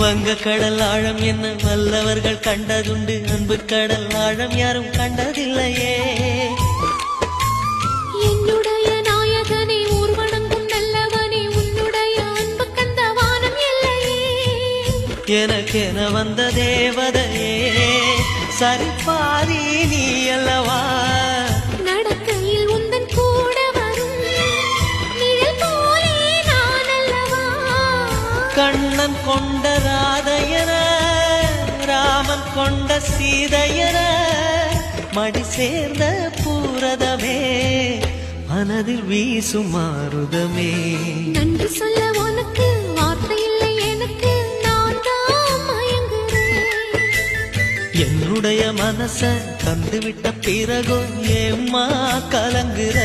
வங்க கடல் ஆழம் என்ன வல்லவர்கள் கண்டதுண்டு, அன்பு கடல் ஆழம் யாரும் கண்டதில்லையே. என்னுடைய நாயகனே ஊர்வனங்கும் நல்லவனே, உன்னுடைய அன்பு கந்த வானம் எல்லையே. எனக்கென வந்த தேவதையே சரிபாரி நீ அல்லவா. நடக்கையில் உந்தன் கூட வரும் நிழல் போலே நான் அல்லவா. கண்ணன் கொண்ட ராதையன ராமன் கொண்ட சீதையன மடி சேர்ந்த பூரதமே மனதில் வீசும் மாருதமே. நன்றி சொல்ல உனக்கு வார்த்தை இல்லை எனக்கு, நான் தான் மயங்குறேன். என்னுடைய மனச தந்துவிட்ட பிறகும் ஏம்மா கலங்குற.